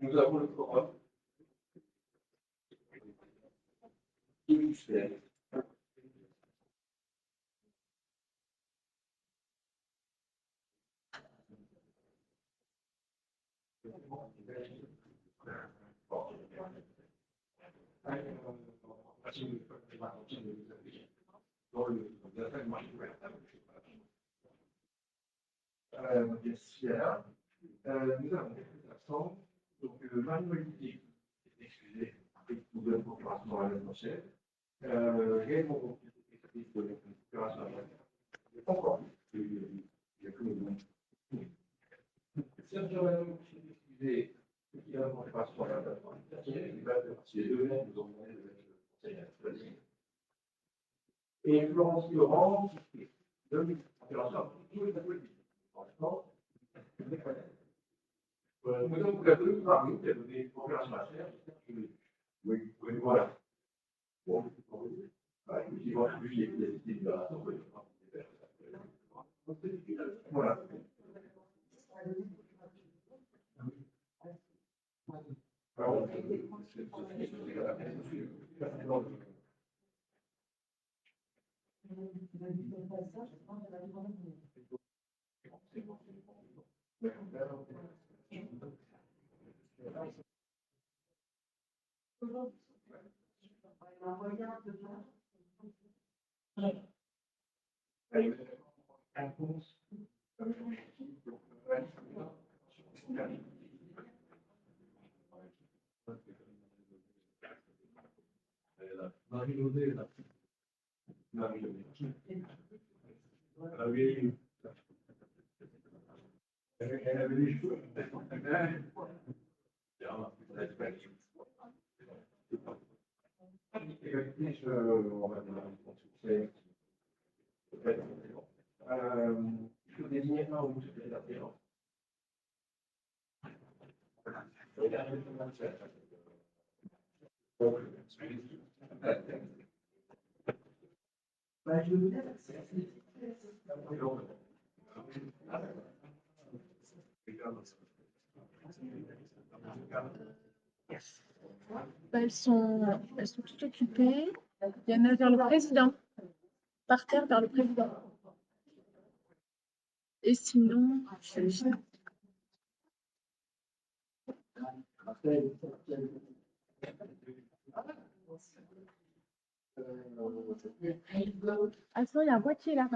Nous avons le forum industriel. Nous avons des absents, donc Marie-Olivier est excusée, et nous devons procuration à l'atmosphère. Raymond est excusé de la procuration à l'atmosphère. Encore, il y a que le nom. Sergio Lano est excusé, qui a la procuration à l'atmosphère. Il va faire partie des deux mêmes, nous avons demandé de mettre le conseil à choisir. Et Florence Laurent, qui est de la procuration à l'atmosphère. Franchement, je les connais. Nous avons la deux Marie qui a donné une conférence à faire. Oui, voilà. Bon, effectivement, lui, il est de la voilà. Alors, Marie-Laudée est là. Marie-Laudée. Ah oui. Elle avait les cheveux. Il faut désigner un ou deux intervenants. Elles sont toutes occupées. Il y en a vers le président, par terre vers le président. Et sinon, ah sinon, il y a un boîtier là.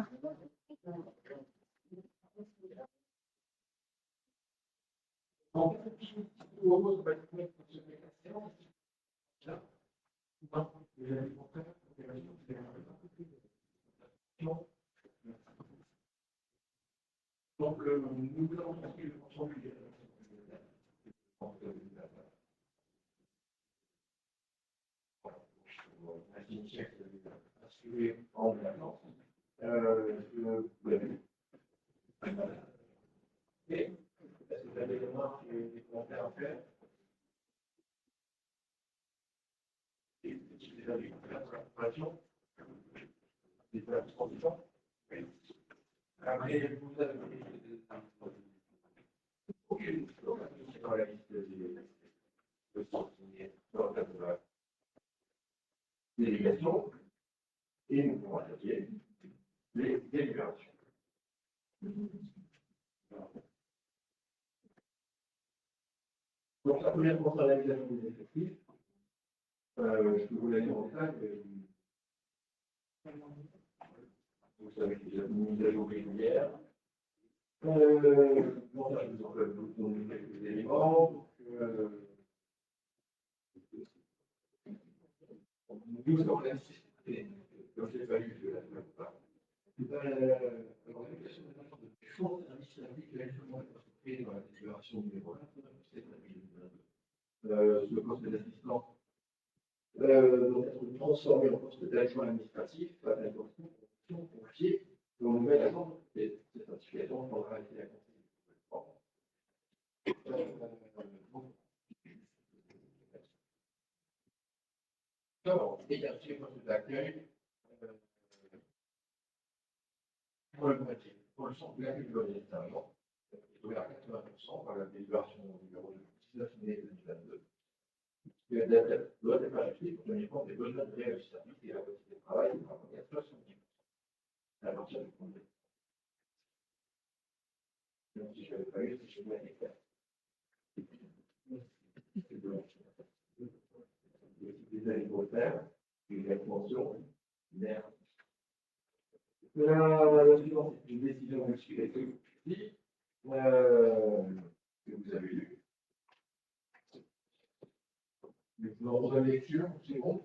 Donc, nous avons compris le contenu. En maintenant, vous l'avez vu. Et est-ce que vous avez des commentaires à faire? Et déjà des informations, des transitions. Après, vous avez ok, dans la liste des délégations et nous pouvons attaquer les délibérations. Donc, la première concerne la réalisation des effectifs. Je peux vous la dire en détail. Vous savez qu'il y a une mise à jour régulière. Bon, ça, je vous en donne quelques éléments. Nous sommes la société, comme je l'ai pas lu, je la semaine passée. L'organisation de fonds de services habituels seulement est construite dans la déclaration numéro 1 de ce poste d'assistant doit être transformé en poste d'adjoint administratif à la fonction confiée au nouvel agent. Cette certification prendra été accomplie. Alors, écarter le poste d'accueil pour le moitié. Pour le centre de l'accueil de l'extérieur, il est à 80% par la délibération numéro 19 mai 2022. La dette doit être ajustée pour tenir compte des besoins de réel service et la quantité de travail pour accompagner 70%. À partir du compte. Donc, si je n'avais pas eu, je vais faire. Les alimentaires, les mentions, l'air. La suivante, c'est une décision de l'explication publique que vous avez eue. Dans la lecture, c'est bon.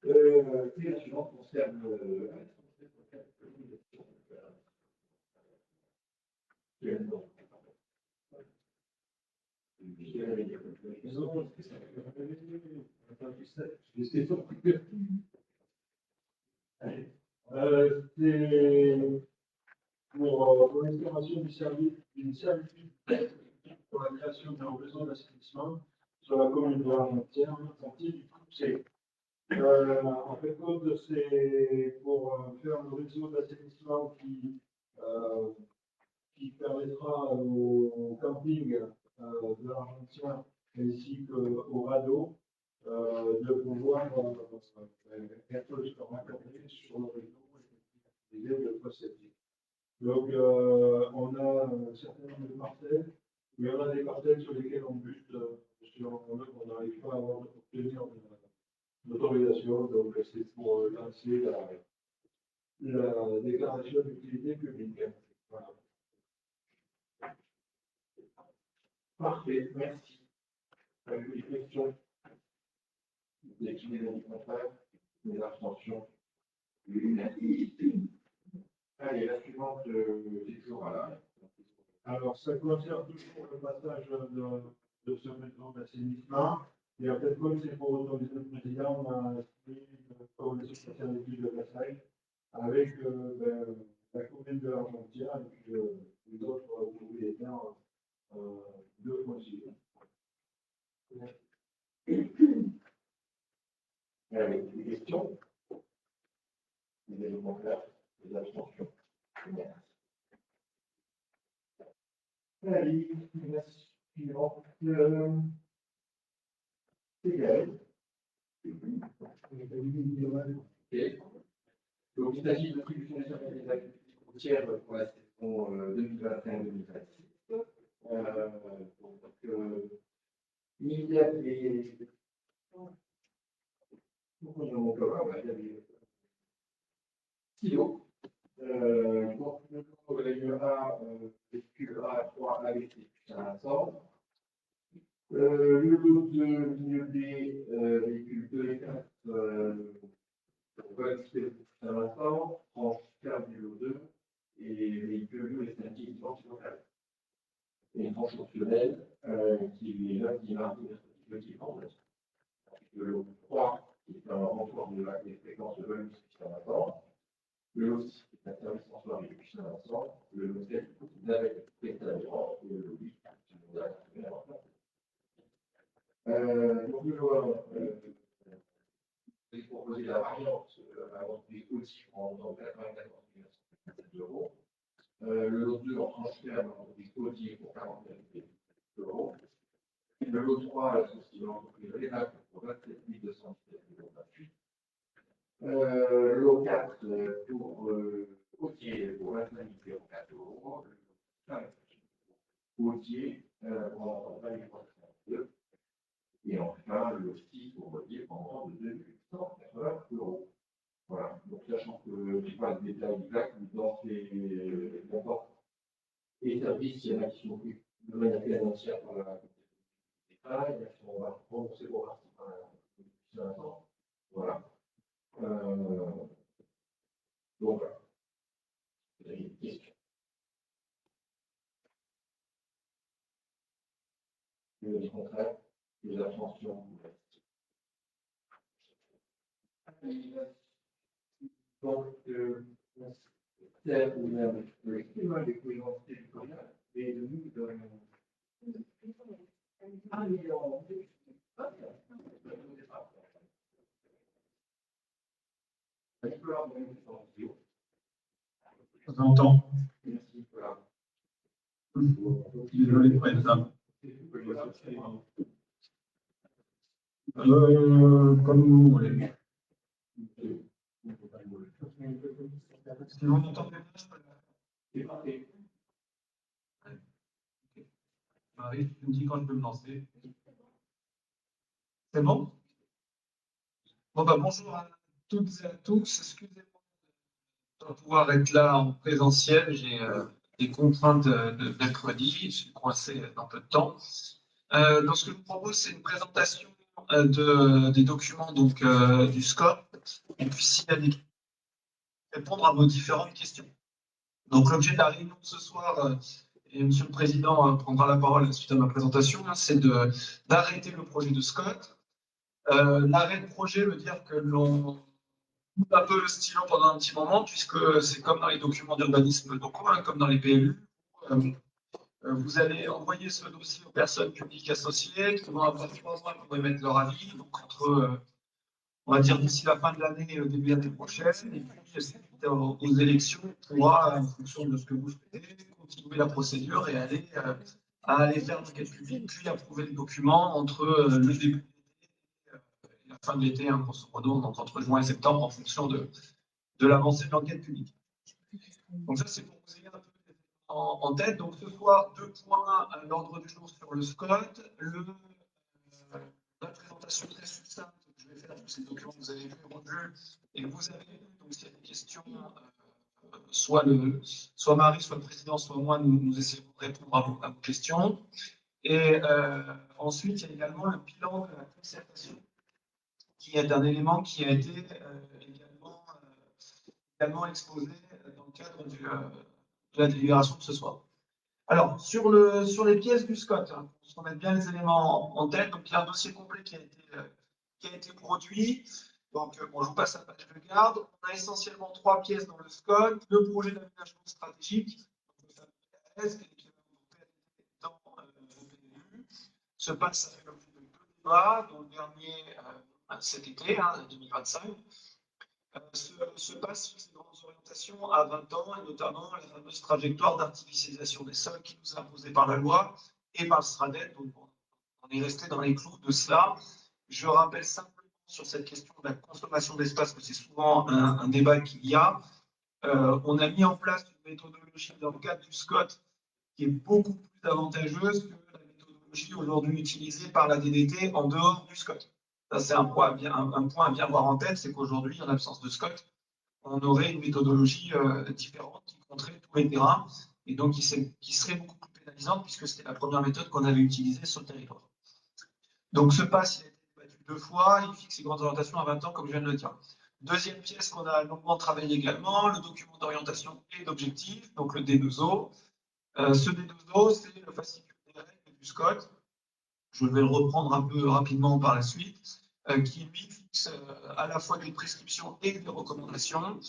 Et la suivante concerne c'est pour l'instauration du service d'une service pour la création d'un réseau d'assainissement sur la commune de l'Argentière, sortie du groupe C. En fait, c'est pour faire le réseau d'assainissement qui permettra au camping de l'Argentière ainsi qu'au radeau de pouvoir être raccordés sur le réseau et de procéder. Donc, on a un certain nombre de parcelles, mais on a des parcelles sur lesquelles on bute, on n'arrive pas à obtenir l'autorisation. Donc, c'est pour lancer la déclaration d'utilité publique. Voilà. Parfait, merci. Avez-vous des questions? Des avis contraires? Des abstentions? Allez, la suivante, c'est toujours à la. Alors, ça concerne toujours le passage de ce réseau d'assainissement. Et en fait, comme c'est pour autoriser le président, on a signé une convention spéciale d'études de passage avec la commune de l'Argentière et puis les autres propriétaires de fonciers. Avec des questions? Des éléments clairs? Des abstentions? Merci. Allez, la suivante. C'est elle. Okay. Donc, il s'agit de l'attribution des services des activités routières pour la saison 2025-2026. Il y a des. Silos. Donc, il y aura véhicule A3 avec A500. Le lot de ligne B, véhicule 2 et 4, on va expliquer à l'instant, tranche 4 du lot 2, et véhicule 2 et 5 qui sont sur 4. Et une tranche optionnelle qui est là, qui marque le qui prend. Le lot 3, qui est un renfort de la fréquence de vol jusqu'à l'instant. Le lot 6, qui est un service transport jusqu'à l'instant. Le lot 7, qui est avec l'extérieur, et le lot 8, qui est donc, nous jouons j'ai proposé la variante avant des aussi dans 94 957 €. Le lot 2 en transfert dans des côtiers pour 49 €. Le lot 3, la société d'entreprise Rénac pour 27 217 €. Le lot 4 pour côtier pour 25 004 €. Le lot 5 côtier pour 20 2. Et enfin, le lot 6 pour côtier pour 2 180 €. Voilà. Donc, sachant que je n'ai pas de détails exacts dans ces montants et services, il y en a qui sont plus de manière financière par la détail, on va rembourser pour partie par la voilà. Donc, voilà. Vous avez une question? Le contraire, les abstentions. Donc, c'est le climat des cohérences territoriales et de nous de 1 million. J'entends. Désolé, président. Comme vous voulez. Si vous m'entendez, C'est parfait. Marie, tu me dis quand je peux me lancer. C'est bon? Bon, bah, bonjour à toutes et à tous. Excusez-moi de ne pas pouvoir être là en présentiel. J'ai des contraintes de mercredi. Je suis coincé dans peu de temps. Donc, ce que je vous propose, c'est une présentation des documents donc, du SCOP. Et puis, s'il y a des questions, répondre à vos différentes questions. Donc, l'objet de la réunion de ce soir, et Monsieur le Président prendra la parole suite à ma présentation, c'est d'arrêter le projet de Scott. L'arrêt de projet veut dire que l'on coupe un peu le stylo pendant un petit moment, puisque c'est comme dans les documents d'urbanisme locaux, comme dans les PLU. Vous allez envoyer ce dossier aux personnes publiques associées qui vont avoir 3 mois pour émettre leur avis, donc entre, on va dire, d'ici la fin de l'année et au début de l'année prochaine. Et puis, suite aux élections, on pourra, en fonction de ce que vous souhaitez, continuer la procédure et aller faire l'enquête publique, puis approuver le document entre le début et la fin de l'été, grosso modo, donc entre juin et septembre, en fonction de l'avancée de l'enquête publique. Donc ça, c'est pour que vous ayez un peu en tête. Donc ce soir, 2 points à l'ordre du jour sur le SCOT. La présentation très succincte que je vais faire tous ces documents que vous avez vus, revus et que vous avez vus. Donc s'il y a des questions, soit Marie, soit le président, soit moi, nous essayons de répondre à vos questions. Et ensuite, il y a également le bilan de la concertation, qui est un élément qui a été également exposé dans le cadre de la délibération de ce soir. Alors, sur les pièces du SCOT, pour se remettre bien les éléments en tête, donc il y a un dossier complet qui a été produit. Donc, bon, je vous passe la page de garde. On a essentiellement 3 pièces dans le SCOT. Le projet d'aménagement stratégique, donc le PAS, qui est l'équivalent dans le PLU, se passe avec l'objet de 2 débats, dont le dernier cet été, 2025. Se passe sur ces grandes orientations à 20 ans, et notamment la fameuse trajectoire d'artificialisation des sols qui nous est imposée par la loi et par le SRADET. Donc, on est resté dans les clous de cela. Je rappelle simplement sur cette question de la consommation d'espace, que c'est souvent un débat qu'il y a. On a mis en place une méthodologie dans le cadre du SCOT qui est beaucoup plus avantageuse que la méthodologie aujourd'hui utilisée par la DDT en dehors du SCOT. Ça, c'est un point à bien avoir en tête, c'est qu'aujourd'hui, en l'absence de SCOT, on aurait une méthodologie différente qui compterait tous les terrains et donc qui serait beaucoup plus pénalisante puisque c'était la première méthode qu'on avait utilisée sur le territoire. Donc ce PAS, il a été débattu 2 fois, il fixe ses grandes orientations à 20 ans, comme je viens de le dire. Deuxième pièce qu'on a longuement travaillé également, le document d'orientation et d'objectifs, donc le D2O. Ce D2O, c'est le fascicule des règles du SCOT. Je vais le reprendre un peu rapidement par la suite, qui lui fixe à la fois des prescriptions et des recommandations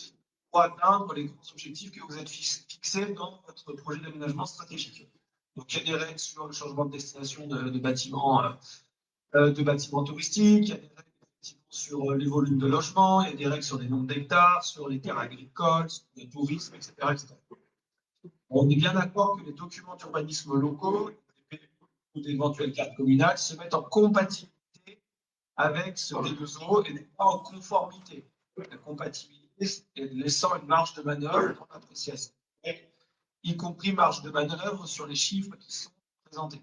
pour atteindre les grands objectifs que vous êtes fixés dans votre projet d'aménagement stratégique. Donc, il y a des règles sur le changement de destination de bâtiments touristiques, il y a des règles sur les volumes de logement, il y a des règles sur les nombres d'hectares, sur les terres agricoles, sur le tourisme, etc., etc. On est bien d'accord que les documents d'urbanisme locaux ou d'éventuelles cartes communales se mettent en compatibilité avec ce T2O et pas en conformité. La compatibilité, laissant une marge de manœuvre dans l'appréciation, y compris marge de manœuvre sur les chiffres qui sont présentés.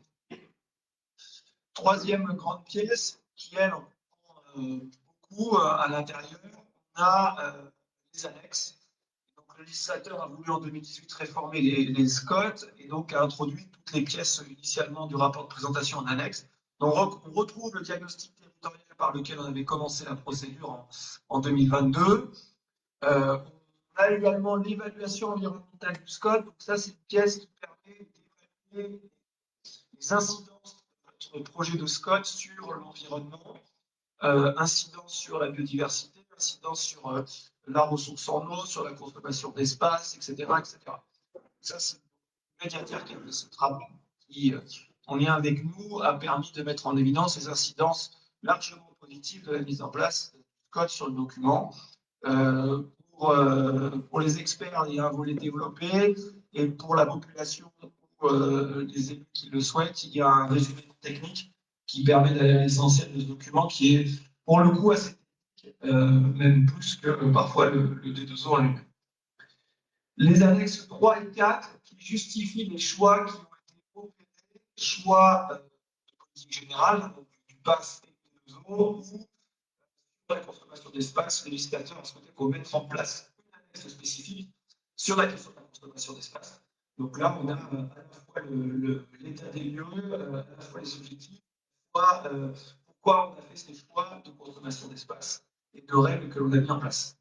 Troisième grande pièce, qui elle en prend beaucoup à l'intérieur, on a les annexes. Donc, le législateur a voulu en 2018 réformer les SCOT et donc a introduit toutes les pièces initialement du rapport de présentation en annexe. Donc, on retrouve le diagnostic territorial par lequel on avait commencé la procédure en 2022. On a également l'évaluation environnementale du SCOT. Donc ça, c'est une pièce qui permet d'évaluer les incidences de notre projet de SCOT sur l'environnement, incidence sur la biodiversité, incidence sur la ressource en eau, sur la consommation d'espace, etc., etc. Ça, c'est le médiateur qui a fait ce travail qui, en lien avec nous, a permis de mettre en évidence les incidences largement positives de la mise en place du SCOT sur le document. Pour les experts, il y a un volet développé, et pour la population ou les élus qui le souhaitent, il y a un résumé technique qui permet d'aller à l'essentiel de ce document, qui est pour le coup assez technique, même plus que parfois le D2O en lui-même. Les annexes 3 et 4 qui justifient les choix qui ont été opérés, choix de politique générale, donc du PAS et du D2O, ou la consommation d'espace, le législateur a souhaité qu'on mette en place une annexe spécifique sur la question de la consommation d'espace. Donc là, on a à la fois l'état des lieux, à la fois les objectifs, pourquoi on a fait ces choix de consommation d'espace et de règles que l'on a mis en place.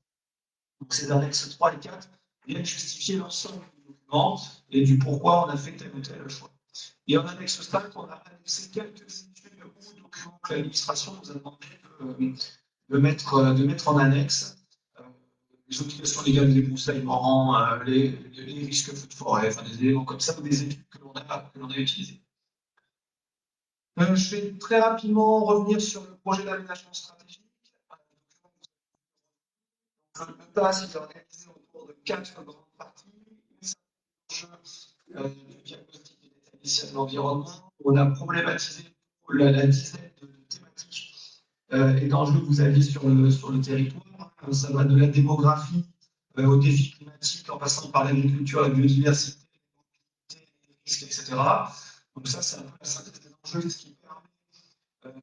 Donc ces annexes 3 et 4 viennent justifier l'ensemble du document et du pourquoi on a fait tel ou tel choix. Et en annexe 5, on a annexé quelques études ou documents que l'administration nous a demandé de mettre en annexe les obligations légales des broussaillements, les risques feux de forêt, enfin des éléments comme ça, ou des études que l'on a utilisées. Je vais très rapidement revenir sur le projet d'aménagement stratégique. Le PAS est organisé autour de 4 grandes parties. Le diagnostic de l'état initial de l'environnement. On a problématisé la dizaine de thématiques et d'enjeux que vous aviez sur le territoire. Ça va de la démographie aux défis climatiques, en passant par l'agriculture, la biodiversité, les risques, etc. Donc ça, c'est un peu la synthèse des enjeux, ce qui permet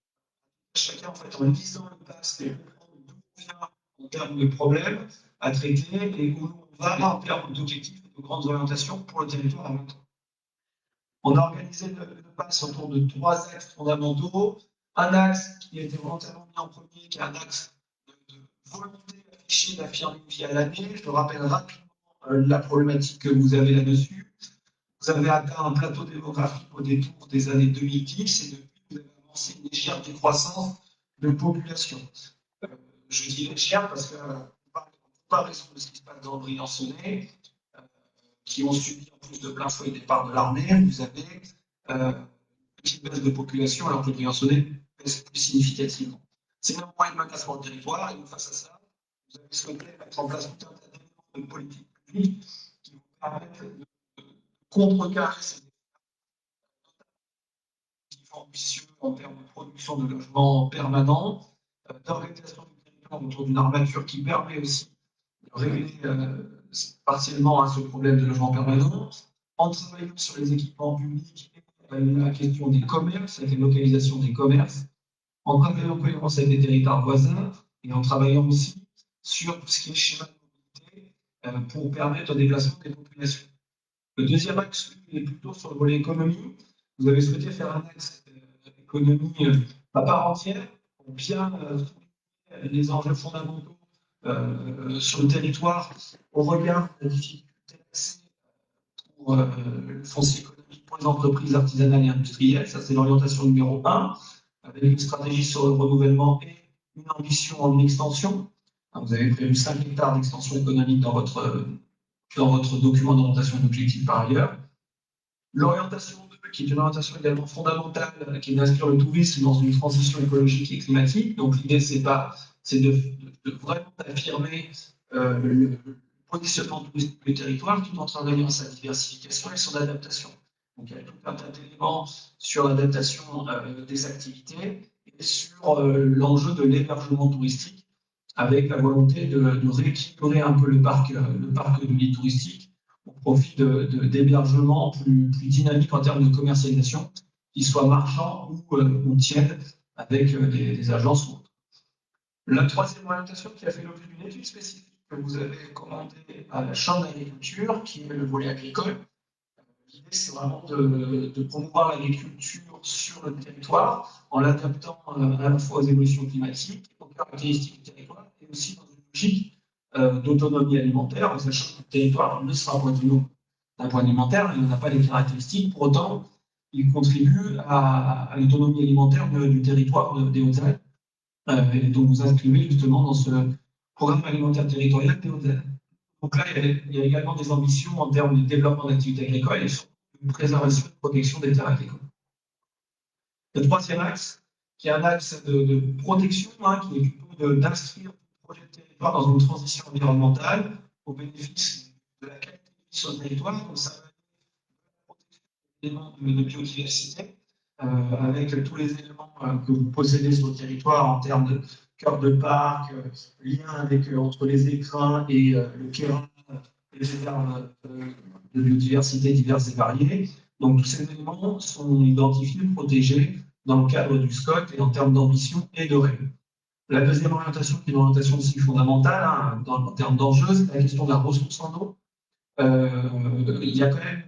chacun, en fait, en lisant le PAS, de comprendre d'où on vient en termes de problèmes à traiter et où on va en termes d'objectifs et de grandes orientations pour le territoire à long terme. On a organisé le PAS autour de 3 axes fondamentaux. Un axe qui a été volontairement mis en premier, qui est un axe de volonté affichée d'affirmer une vie à l'année. Je rappelle rapidement la problématique que vous avez là-dessus. Vous avez atteint un plateau démographique au détour des années 2010 et depuis, vous avez avancé une légère décroissance de population. Je dis légère parce que, en comparaison de ce qui se passe dans le Briançonnais, qui ont subi en plus de plein fouet le départ de l'armée, vous avez une petite baisse de population alors que le Briançonnais baisse plus significativement. C'est un moyen de menace pour le territoire et donc face à ça, vous avez souhaité mettre en place tout un tas d'éléments de politique publique qui vous permettent de contrecarrer ces objectifs ambitieux en termes de production de logements permanents, d'organisation du territoire autour d'une armature qui permet aussi de régler partiellement ce problème de logement permanent, en travaillant sur les équipements publics et la question des commerces, la délocalisation des commerces, en travaillant en cohérence avec les territoires voisins et en travaillant aussi sur tout ce qui est schéma de mobilité pour permettre le déplacement des populations. Le deuxième axe est plutôt sur le volet économie. Vous avez souhaité faire un axe économie à part entière pour bien souligner les enjeux fondamentaux sur le territoire au regard de la difficulté d'accès pour le foncier économique pour les entreprises artisanales et industrielles. Ça, c'est l'orientation numéro 1, avec une stratégie sur le renouvellement et une ambition en extension. Vous avez prévu 5 hectares d'extension économique dans votre document d'orientation d'objectifs par ailleurs. L'orientation 2 qui est une orientation également fondamentale, qui est d'inscrire le tourisme dans une transition écologique et climatique. Donc l'idée, c'est de vraiment affirmer le positionnement touristique du territoire tout en travaillant sa diversification et son adaptation. Donc il y a tout un tas d'éléments sur l'adaptation des activités et sur l'enjeu de l'hébergement touristique, avec la volonté de rééquilibrer un peu le parc de l'île touristique au profit d'hébergements plus dynamiques en termes de commercialisation, qu'ils soient marchands ou tiennent avec des agences ou autres. La troisième orientation qui a fait l'objet d'une étude spécifique que vous avez commandée à la Chambre d'agriculture, qui est le volet agricole. L'idée, c'est vraiment de promouvoir l'agriculture sur le territoire en l'adaptant à la fois aux évolutions climatiques, aux caractéristiques du territoire et aussi dans une logique d'autonomie alimentaire, en sachant que le territoire ne sera pas autonome d'un point alimentaire, il n'a pas les caractéristiques, pour autant, il contribue à l'autonomie alimentaire du territoire des Hautes-Alpes, et dont vous inscrivez justement dans ce programme alimentaire territorial des Hautes-Alpes. Donc là, il y a également des ambitions en termes de développement d'activités agricoles et de préservation et de protection des terres agricoles. Le troisième axe, qui est un axe de protection, qui est plutôt d'inscrire le projet de territoire dans une transition environnementale au bénéfice de la qualité de vie sur le territoire. Donc ça va être la protection des éléments de biodiversité, avec tous les éléments que vous possédez sur le territoire en termes de cœur de parc, lien entre les écrins et le Kérin, les réserves de biodiversité diverses et variées. Donc tous ces éléments sont identifiés, protégés dans le cadre du SCOT et en termes d'ambition et de règles. La deuxième orientation, qui est une orientation aussi fondamentale en termes d'enjeux, c'est la question de la ressource en eau. Il y a quand même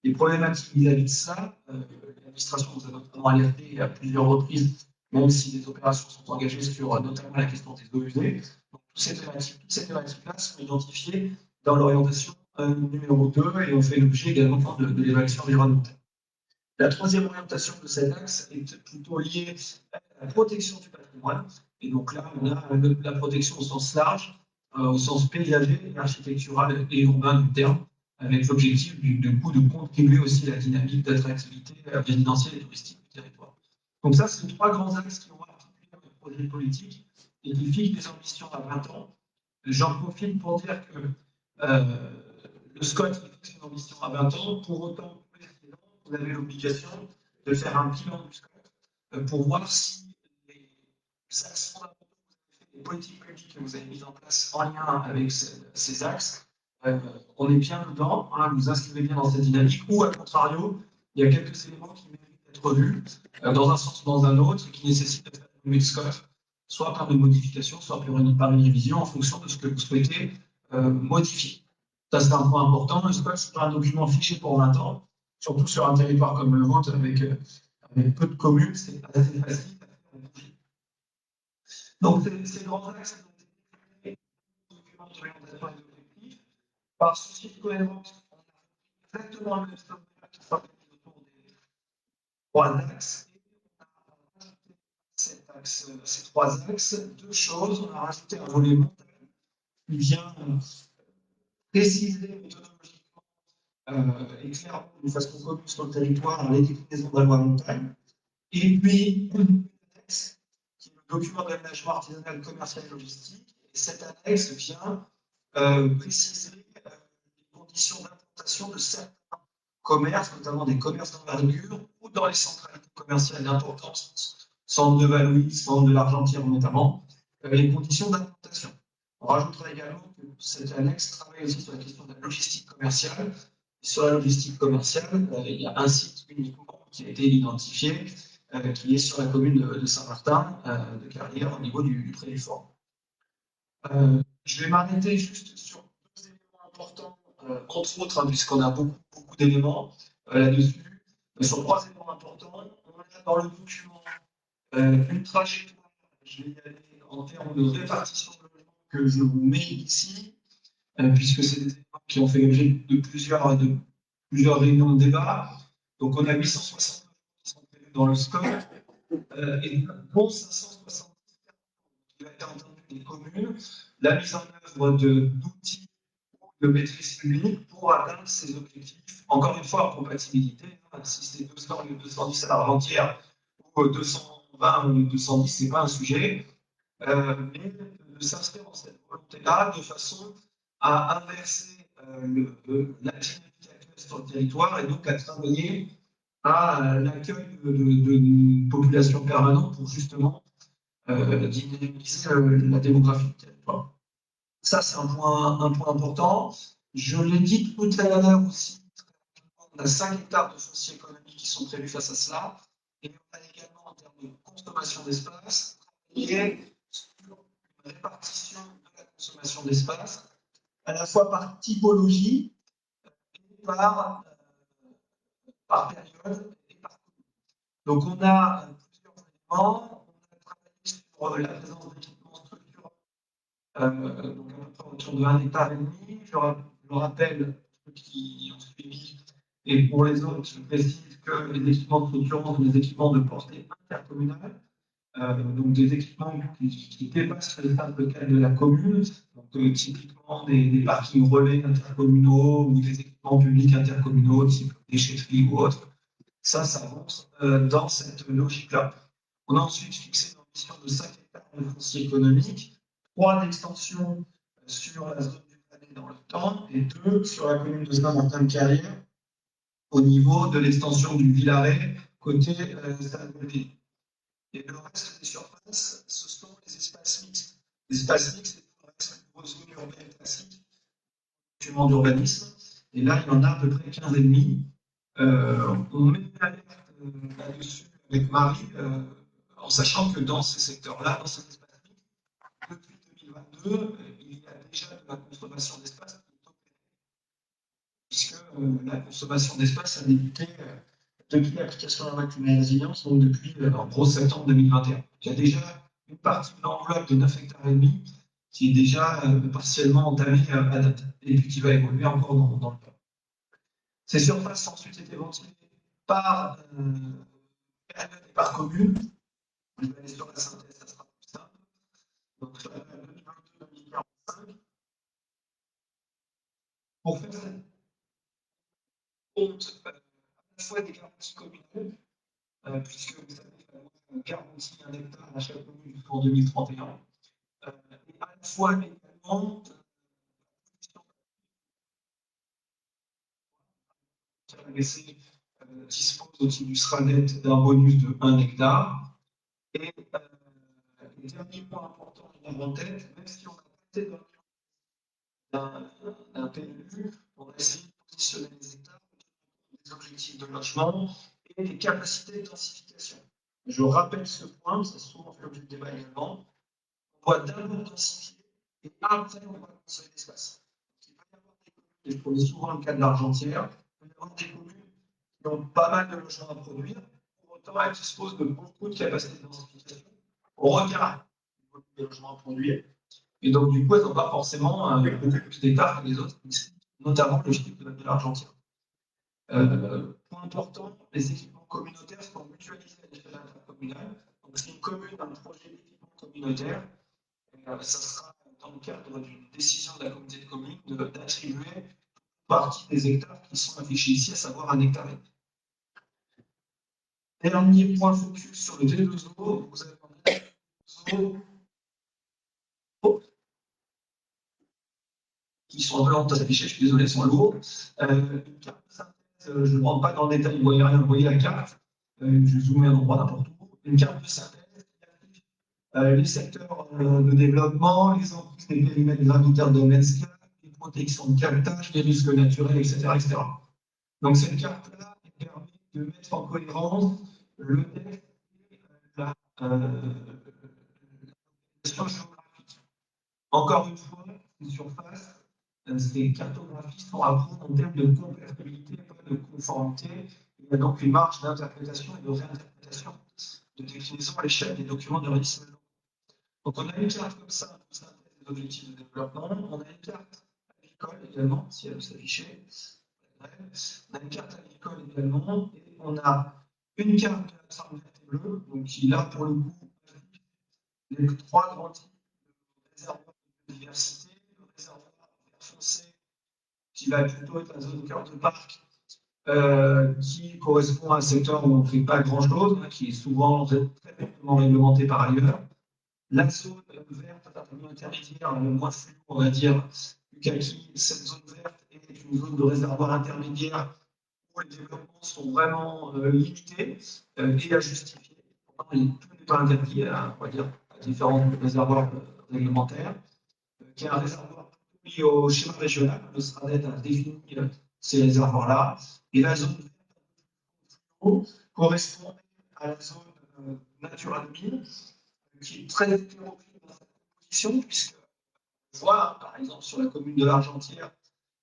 des problématiques vis-à-vis de ça. L'administration nous a notamment alerté à plusieurs reprises, même si des opérations sont engagées sur notamment la question des eaux usées. Donc, toutes ces thématiques-là sont identifiées dans l'orientation numéro 2 et ont fait l'objet également de l'évaluation environnementale. La troisième orientation de cet axe est plutôt liée à la protection du patrimoine. Et donc là, on a la protection au sens large, au sens paysager, architectural et urbain du terme, avec l'objectif de contribuer aussi à la dynamique d'attractivité résidentielle et touristique du territoire. Donc ça, c'est les trois grands axes qui ont articulé notre projet politique et qui fixent des ambitions à 20 ans. J'en profite pour dire que le SCOT fixe une ambition à 20 ans. Pour autant, vous avez l'obligation de faire un bilan du SCOT pour voir si les axes fondamentaux, les politiques publiques que vous avez mises en place en lien avec ces axes, on est bien dedans, vous inscrivez bien dans cette dynamique, ou à contrario, il y a quelques éléments qui méritent d'être vus dans un sens ou dans un autre, qui nécessitent de faire une SCOT, soit par une modification, soit par une révision, en fonction de ce que vous souhaitez modifier. Ça, c'est un point important. Le SCOT, c'est un document fiché pour 20 ans, surtout sur un territoire comme le vôtre, avec peu de communes, c'est assez facile à faire bouger. Donc, ces grands axes ont été documents d'orientation et d'objectifs. Par souci de cohérence, on a exactement le même sommaire qui s'organise autour des trois axes. Et on a rajouté ces trois axes, deux choses. On a rajouté un volet montagne qui vient préciser méthodologiquement et clairement de façon commune sur le territoire les déclinaisons de la loi montagne. Et puis, un annexe qui est le document d'aménagement artisanal, commercial et logistique. Et cette annexe vient préciser les conditions d'implantation de certains commerces, notamment des commerces d'envergure ou dans les centralités commerciales d'importance, centre de Valouis, centre de l'Argentière notamment, les conditions d'implantation. On rajoutera également que cette annexe travaille aussi sur la question de la logistique commerciale. Sur la logistique commerciale, il y a un site uniquement qui a été identifié, qui est sur la commune de Saint-Martin, de Carrière, au niveau du Pré du Fort. Je vais m'arrêter juste sur deux éléments importants, entre autres, puisqu'on a beaucoup d'éléments là-dessus. Sur trois éléments importants, on a dans le document une trajectoire, je vais y aller en termes de répartition de logements que je vous mets ici, puisque c'est des éléments qui ont fait l'objet de plusieurs réunions de débat. Donc on a 860 qui sont prévus dans le scope, et dont 570 qui a été entendu des communes, la mise en œuvre d'outils ou de maîtrise publique pour atteindre ces objectifs. Encore une fois, en compatibilité, hein, si c'est 200 ou 210 à l'Argentière ou 220 ou 210, ce n'est pas un sujet, mais de s'inscrire dans cette volonté-là de façon à inverser la dynamique actuelle sur le territoire et donc à travailler à l'accueil de populations permanentes pour justement dynamiser la démographie du territoire. Ça, c'est un point important. Je l'ai dit tout à l'heure aussi, on a 5 hectares de foncier économique qui sont prévus face à cela. Et on a également, en termes de consommation d'espace, travaillé sur une répartition de la consommation d'espace, à la fois par typologie et par période et par coût. Donc, on a plusieurs éléments. On a travaillé sur la présence d'équipements structurants, donc à peu près autour de 1,5 hectare. Je rappelle ceux qui ont suivi, et pour les autres, je précise que les équipements structurants sont des équipements de portée intercommunale, donc des équipements qui dépassent le simple cadre de la commune, donc typiquement des parkings relais intercommunaux ou des équipements publics intercommunaux, type déchetterie ou autre. Ça avance dans cette logique-là. On a ensuite fixé une ambition de 5 hectares de foncier économique, 3 d'extension sur la zone du Valais dans le temps et 2 sur la commune de Saint-Martin-de-Carrière au niveau de l'extension du Villaret côté Saint-Gaudry. Et le reste des surfaces, ce sont les espaces mixtes. Les espaces mixtes, c'est le reste des zones urbaines classiques, document d'urbanisme. Et là, il y en a à peu près 15,5. On met une alerte là-dessus avec Marie, en sachant que dans ces secteurs-là, dans ces espaces mixtes, depuis 2022, il y a déjà de la consommation d'espace, puisque la consommation d'espace a débuté depuis l'application de la loi climat et résilience, donc depuis en gros septembre 2021. Il y a déjà une partie de l'enveloppe de 9,5 hectares qui est déjà partiellement entamée à date, et puis qui va évoluer encore dans le temps. Ces surfaces ont ensuite été ventilées par période et par commune. Je vais aller sur la synthèse, ça sera plus simple. Donc sur la période 2022-2045. Pour faire cette compte à la fois des garanties communales, puisque vous savez, on garantit 1 hectare à chaque commune jusqu'en 2031, et à la fois également dispose au-dessus du SRANET d'un bonus de 1 hectare. Et le dernier point important à avoir en tête, même si on a été d'un PLU, on a essayé de positionner les hectares des objectifs de logement et des capacités de densification. Je rappelle ce point, ça se trouve en fait l'objet du débat également. On doit d'abord densifier et après on va consommer l'espace. Il peut y avoir des communes, et je prenais souvent le cas de l'Argentière, il peut y avoir des communes qui ont pas mal de logements à produire, pour autant elles disposent de beaucoup de capacités de densification au regard des logements à produire. Et donc, du coup, elles n'ont pas forcément beaucoup plus d'hectares que les autres, notamment le type de l'Argentine. Point important, les équipements communautaires sont mutualisés à l'échelle intercommunale. Donc, si une commune a un projet d'équipement communautaire, ça sera dans le cadre d'une décision de la communauté de communes d'attribuer une partie des hectares qui sont affichés ici, à savoir 1 hectare. Dernier point focus sur le D2O, vous avez un qui sont un peu lentes à s'afficher, je suis désolé, elles sont lourdes. Une carte de synthèse, je ne rentre pas dans le détail, vous voyez rien, vous voyez la carte. Je vais zoomer un endroit n'importe où. Une carte de synthèse qui affiche les secteurs de développement, les emprises des périmètres gravitaires de Menska, les protections de captage, les risques naturels, etc. etc. Donc cette carte-là permet de mettre en cohérence le texte et la géographique. Encore une fois, ces surfaces, ces cartographies sont à prendre en termes de compatibilité, pas de conformité. Il y a donc une marge d'interprétation et de réinterprétation de déclinaison à l'échelle des documents d'urbanisme. Donc on a une carte comme ça, pour synthèse des objectifs de développement. On a une carte agricole également, si elle veut s'afficher. On a une carte agricole également, et on a une carte de la trame verte et bleue, donc qui là pour le coup les 3 grands types de réservoirs de biodiversité, le réservoir vert foncé qui va plutôt être la zone cœur de parc, qui correspond à un secteur où on ne fait pas grand-chose, hein, qui est souvent très fortement réglementé par ailleurs. La zone verte, intermédiaire, le moins flou, on va dire, du kaki, cette zone verte est une zone de réservoir intermédiaire où les développements sont vraiment limités et à justifier. Tout n'est pas interdit, on va dire, à différents réservoirs réglementaires, qui est un réservoir lié au schéma régional. Le SRADET a défini ces réservoirs-là. Et la zone verte correspond à la zone Natura 2000, qui est très hétéroclite dans sa composition, puisque on voit, par exemple, sur la commune de l'Argentière,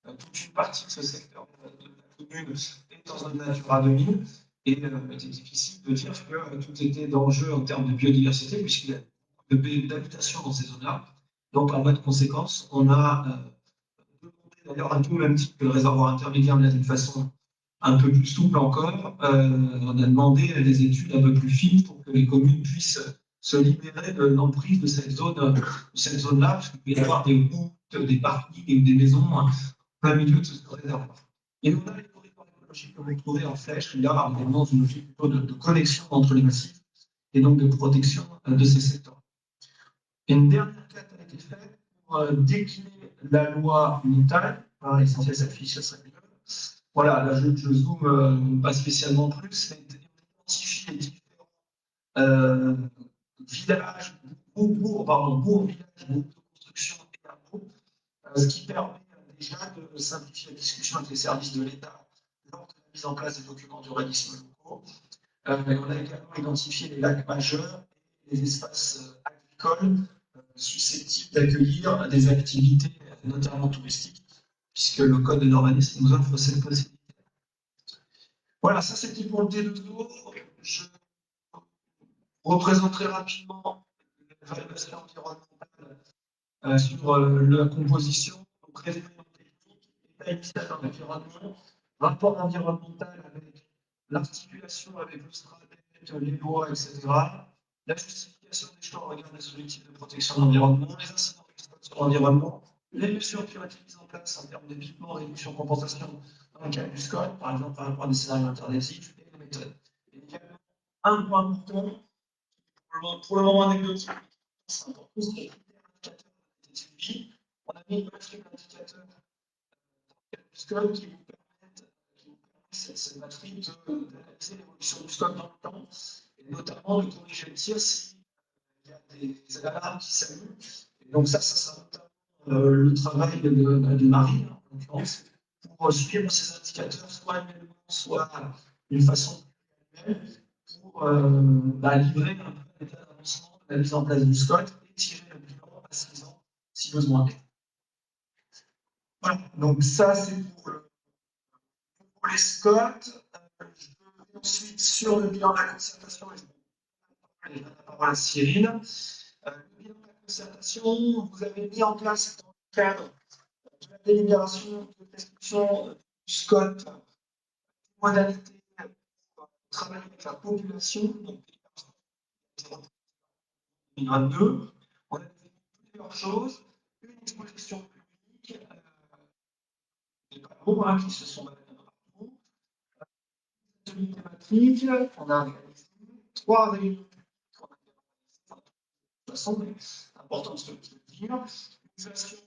toute une partie de ce secteur de la commune est en zone Natura 2000. Et il était difficile de dire que tout était d'enjeu en termes de biodiversité, puisqu'il y a beaucoup d'habitations dans ces zones-là. Donc, en mode conséquence, on a demandé d'ailleurs un peu au même type que le réservoir intermédiaire, mais d'une façon un peu plus souple encore. On a demandé des études un peu plus fines pour que les communes puissent se libérer de l'emprise de cette zone-là, parce qu'il peut y avoir des routes, des parkings ou des maisons en plein milieu de ce réservoir. Et on a les corridors écologiques que vous trouvez en flèche, là, dans une logique plutôt de connexion entre les massifs et donc de protection de ces secteurs. Et une dernière quête a été faite pour décliner la loi montagne. Alors, l'essentiel s'affiche, ça serait mieux. Voilà, là je zoome pas spécialement plus, mais identifier les différents villages, bourgs, villages, bourgs de construction et hameaux, ce qui permet déjà de simplifier la discussion avec les services de l'État lors de la mise en place des documents d'urbanisme locaux. On a également identifié les lacs majeurs et les espaces agricoles susceptibles d'accueillir des activités, notamment touristiques, puisque le code de l'urbanisme nous offre cette possibilité. Voilà, ça c'était pour le T2O. Je représenterai rapidement l'évaluation environnementale sur la composition, donc référent technique, état initial dans l'environnement, rapport environnemental avec l'articulation avec le SRADET, les lois, etc. La justification des choix au regard des objectifs de protection de l'environnement, les incidents sur l'environnement, les mesures qui ont été mises en place en termes d'équipement, réduction, compensation dans le cadre du SCOT, par exemple par rapport à des scénarios alternatifs, et les méthodes. Et également, un point important, pour le moment anecdotique, c'est important, c'est les critères indicateurs de suivi. On a mis une matrice d'indicateurs dans le cadre du SCOT qui vous permettent cette matrice d'analyser l'évolution du SCOT dans le temps, et notamment de corriger le tir s'il y a des alarmes qui s'allument. Et donc ça sera notamment le travail de Marie, en l'occurrence, pour suivre ces indicateurs, soit annuellement, soit d'une façon plus annuelle, pour livrer un peu l'état d'avancement de la mise en place du SCOT et tirer le bilan à 6 ans, si besoin est. Voilà, donc ça c'est pour les SCOT. Je vais ensuite sur le bilan de la concertation, et je vais donner la parole à Cyril. Le bilan de la concertation, vous avez mis en place dans le cadre de la délibération de prescription du SCOT des modalités pour travailler avec la population, donc 2022. On a fait plusieurs choses, une exposition publique, des panneaux qui se sont baladés partout, des ateliers thématiques, on a organisé 3 réunions publiques, on a organisé, de toute façon, c'est important de se le dire, une session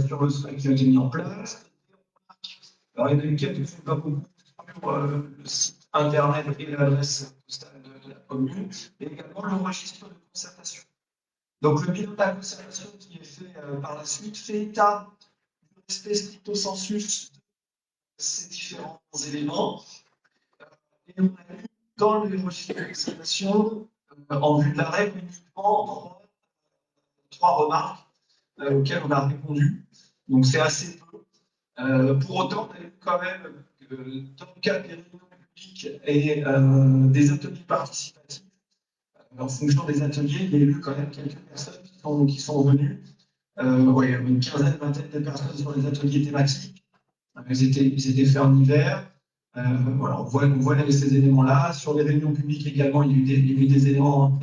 sur le SCOT qui a été mis en place. Alors, il y en a une qui ne fait pas beaucoup sur le site internet et l'adresse postale de la commune, et également le registre de concertation. Donc, le bilan de la concertation qui est fait par la suite fait état du respect stricto sensus de ces différents éléments. Et on a eu dans le registre de concertation, en vue de la règle, uniquement 3 remarques auxquelles on a répondu. Donc, c'est assez peu. Pour autant, on a eu quand même, dans le cadre des réunions publiques et des ateliers participatifs, en fonction des ateliers, il y a eu quand même quelques personnes qui sont venues. Une quinzaine, vingtaine de personnes sur les ateliers thématiques. Ils étaient faits en hiver. Voilà, on voit ces éléments-là. Sur les réunions publiques également, il y a eu des éléments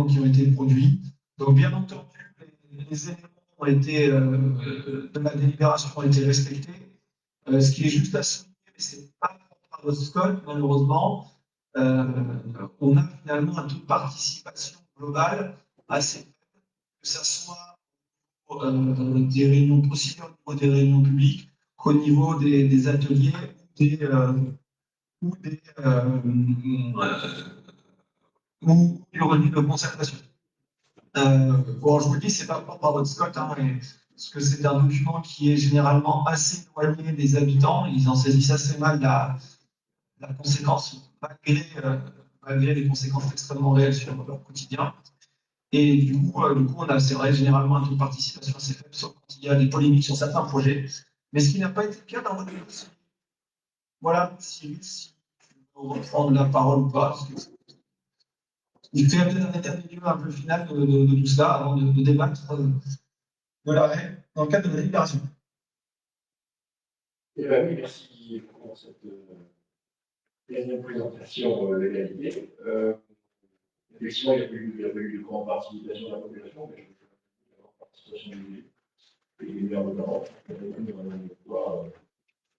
qui ont été produits. Donc, bien entendu, les éléments ont été, de la délibération ont été respectés. Ce qui est juste à souligner, mais ce n'est pas propre à votre Scott, malheureusement, on a finalement un taux de participation globale assez faible, que ce soit des réunions possibles au niveau des réunions publiques qu'au niveau des ateliers ou du revenu de concertation. Bon, je vous le dis, c'est pas propre à votre Scott, hein, parce que c'est un document qui est généralement assez éloigné des habitants. Ils en saisissent assez mal la conséquence, malgré les conséquences extrêmement réelles sur leur quotidien. Et du coup, on a, c'est vrai, généralement un taux de participation assez faible, sauf quand il y a des polémiques sur certains projets. Mais ce qui n'a pas été le cas dans votre dossier. Voilà, Cyril, si tu veux reprendre la parole ou pas. Il fait peut-être un état des lieux un peu final de tout cela avant de débattre de l'arrêt dans le cadre de la délibération. Eh bien oui, merci pour cette dernière présentation de l'égalité. Effectivement, il y a eu une grande participation de la population, mais je veux dire une grande participation des élus notamment,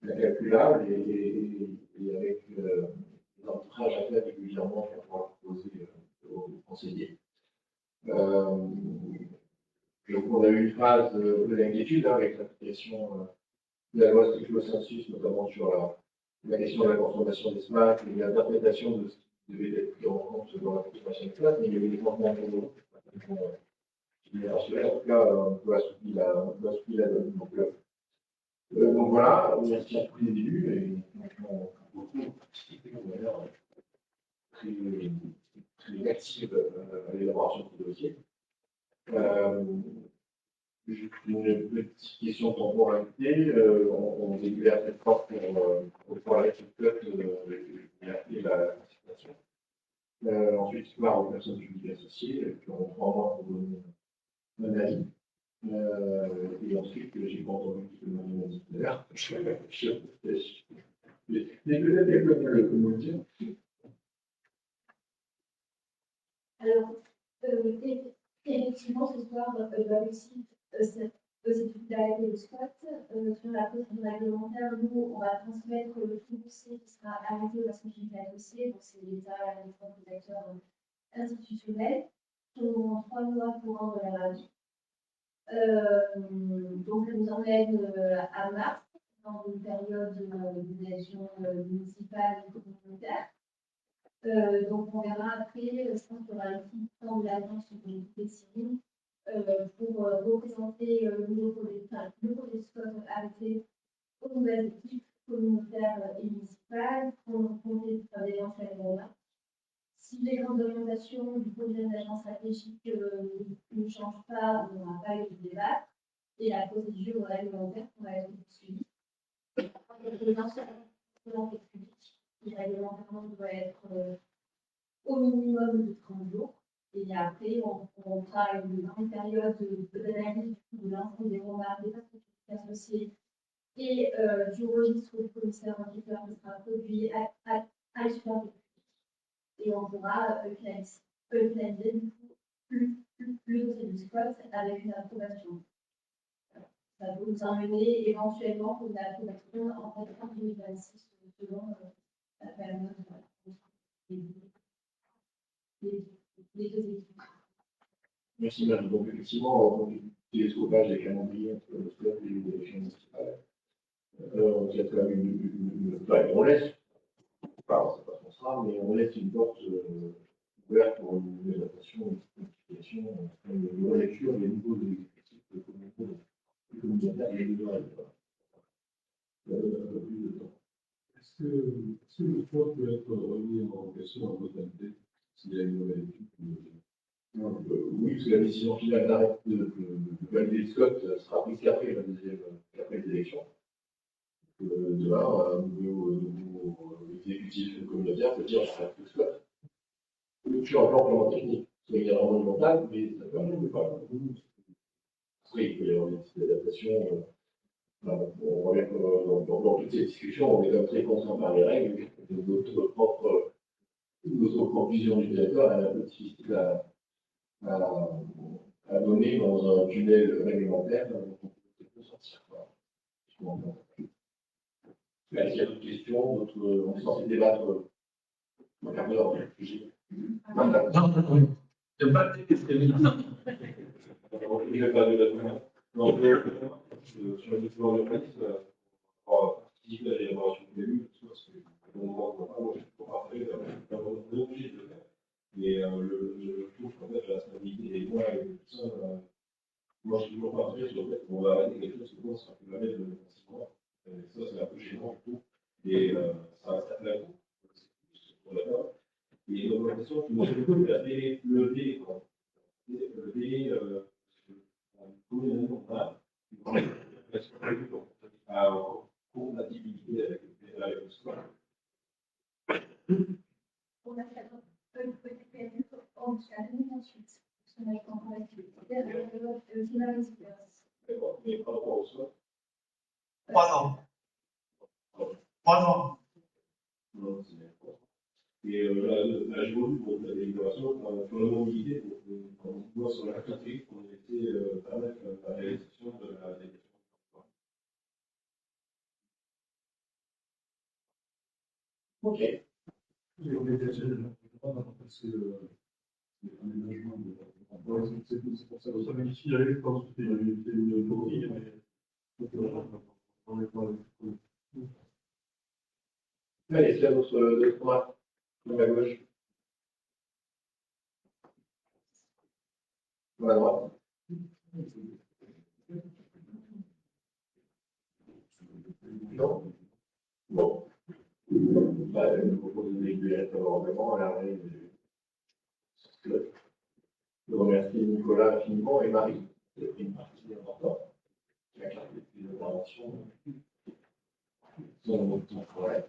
incalculable et avec des arbitrages à faire régulièrement pour pouvoir proposer aux conseillers. Donc on a eu une phase de l'inquiétude avec l'application de la loi sur le consensus, notamment sur la question de la consommation d'espace et l'interprétation de ce qui devait être pris en compte dans la consommation d'espace, mais il y avait des changements de nouveau. En tout cas, on peut assouplir la donne. Donc voilà, merci à tous les élus et franchement, beaucoup de participé de manière très active à l'élaboration de ce dossier. Juste une petite question de temporalité. On délibère cette fois pour la Scott et la participation. Ensuite, il va aux personnes publiques associées qui auront 3 mois pour donner un avis. Et ensuite, j'ai pas entendu ce que mon avis tout à l'heure. Mais peut-être le dire. Alors, effectivement, ce soir, Alexis, cette étude d'arrêté de Scott, sur la procédure réglementaire, nous, on va transmettre le tout dossier qui sera arrêté parce que j'ai fait un dossier, donc c'est l'État et les propres acteurs institutionnels, qui auront 3 mois pour rendre leur avis. Donc, ça nous emmène à mars, dans une période d'élection municipale et communautaire. Donc, on verra après, je pense qu'il y aura un petit temps de l'agence sur les Cyril pour représenter le nouveau projet Scott arrêté aux nouvelles équipes communautaires et municipales pour compter d'éventuels là. Si les grandes orientations du projet d'agence stratégique ne changent pas, on n'aura pas eu de débat et la procédure réglementaire pourra être poursuivie. Le lancement public qui réglementairement doit être au minimum de 30 jours. Et après, on fera une grande période d'analyse de l'ensemble des remarques des parties associées et du registre du commissaire enquêteur qui sera produit à l'échelon public. Et on pourra finaliser du coup le dossier du Scott avec une approbation. Ça peut nous emmener éventuellement pour une approbation en 2026 selon la période les deux équipes. Merci, Marie. Donc, effectivement, télescopage des calendriers entre le Scott et les élections municipales. Il y a quand même on laisse, enfin, c'est pas ce qu'on sera, mais on laisse une porte ouverte pour une adaptation, une modification, une relecture des nouveaux exécutifs communautaires et des deux règles. Un peu plus de temps. Est-ce que le choix peut être remis en question en totalité s'il y a une nouvelle équipe? Oui, parce que la décision finale d'arrêt de valider le Scott sera prise qu'après les élections. De là, un nouveau exécutif communautaire peut dire j'arrête le Scott. Sur un plan technique, c'est évidemment monumental, mais ça peut aller pas. Après, il peut y avoir des petites adaptations. On revient dans toutes ces discussions, on est comme très contraint par les règles, notre propre vision du territoire est un peu difficile à donner dans un tunnel réglementaire, donc on peut sortir. Est-ce qu'il y a d'autres questions, on est censé débattre un quart d'heure du sujet. Non, il n'y a pas de questions. Il n'y a pas de débat. Donc, sur le document d'urbanisme, participer à l'élaboration de l'élu, parce que moi, je suis pour parler d'un objet de le faire. Et je trouve qu'en fait, la stabilité des mois et tout ça, moi, je suis toujours parti sur le fait qu'on va arrêter quelque chose qui ça peut permettre de 6 mois. Ça, c'est un peu gênant, je trouve. Et ça reste à la cour. Et donc, la question, je me suis dit, le D, quoi. Le D, combien d'années on a en compatibilité avec le score. On a fait une petite PMU en 2028. On a été en compatibilité avec le final expérience. Mais par rapport au score. 3 ans. 3 ans. Non, c'est d'accord. Et là, j'ai voulu pour la délibération, pour la mobilité, pour qu'on voit sur la pratique, on était permettre la réalisation de la délibération. Ok. C'est pour ça que même ici, j'avais pense que c'était une coquille, mais on est pas. Allez, est-ce qu'il y a d'autres remarques de la gauche? De la droite? Non? Bon. Bah, je vous propose de délibérer favorablement à l'arrêt du. Je remercie Nicolas infiniment et Marie, qui a pris une partie importante. La carte d'intervention. Son travail.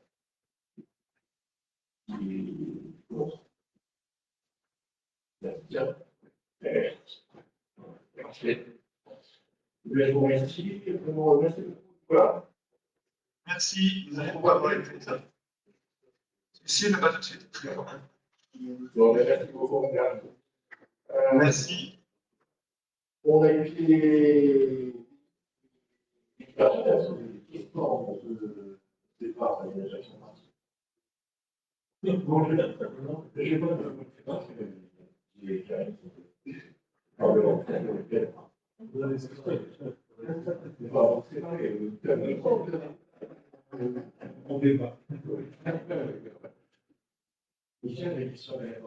Bien. Parfait. Je vous remercie. Je vous remercie. Voilà. Merci, vous avez beaucoup avoir été ça. Ici, mais pas tout de suite. Bon, merci beaucoup. Merci. On a eu des questions pour ce départ de la gestion. Bon, je n'ai pas de on débat. Michel, la question est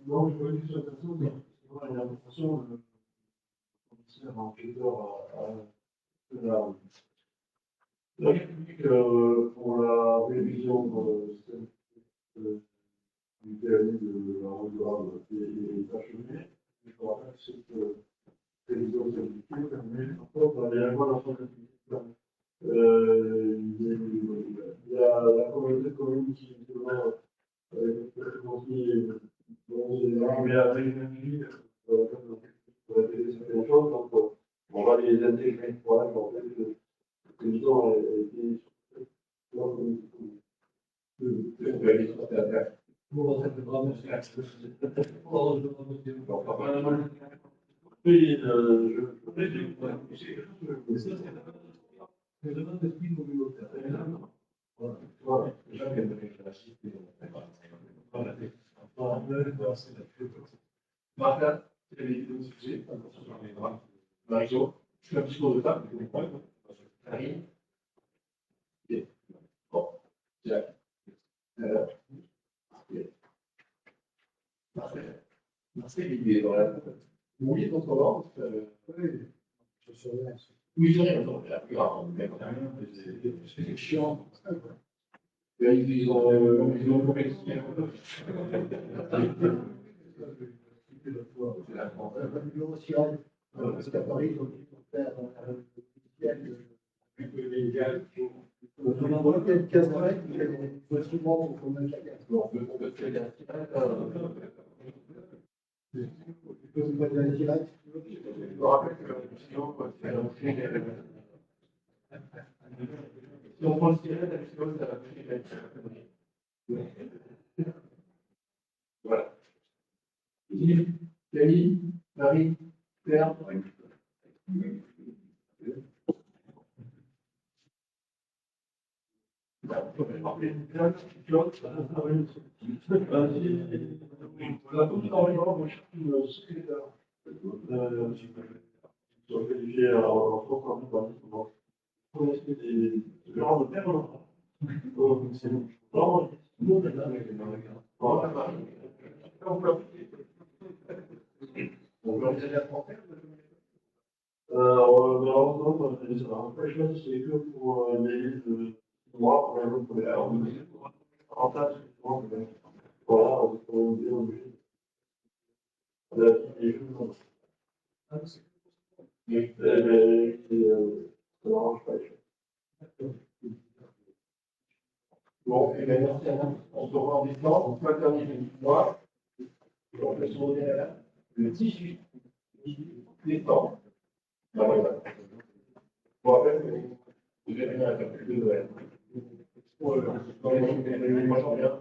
Non, je voulais dire quelque chose, mais j'ai l'impression que le commissaire en faveur de la République pour la révision du PLU de la route durable est achevée. Je me rappelle que cette révision politique permet encore d'aller avoir l'ensemble il y a la communauté de communes qui demande mais avec une vie, pour aider certaines choses, donc on va les intégrer. Voilà, en fait, le président a été oui, je demande d'esprit communautaire. Voilà. Martin, tu avais dit d'autres sujets. Marie-Jo, je fais un discours de table. Karine. Bon, Jacques. Parfait. Marcel, il est dans la. Oui, donc comment oui, je surveille. Oui, je rien, donc la plus grave. C'est chiant. Ils ont complété. Parce qu'à Paris, ils ont dit pour faire légal. On va peut-être 15 mètres, il faut souvent qu'on ait chacun. On peut faire je me rappelle que sinon, si on prend le tiré, la vidéo, ça va plus. Voilà. Camille, Marie, Claire. Malheureusement, freshman, c'est que pour les listes de droit, par exemple, pour les en place, voilà, on est obligé. Les choses, mais ça n'arrange pas les choses. Bon, et bien, merci à vous. On se revoit en décembre, on peut terminer le mois, et on peut se revoir le 18 décembre. Voilà. Je vous rappelle que vous avez un calcul de Noël. Moi, j'en viens.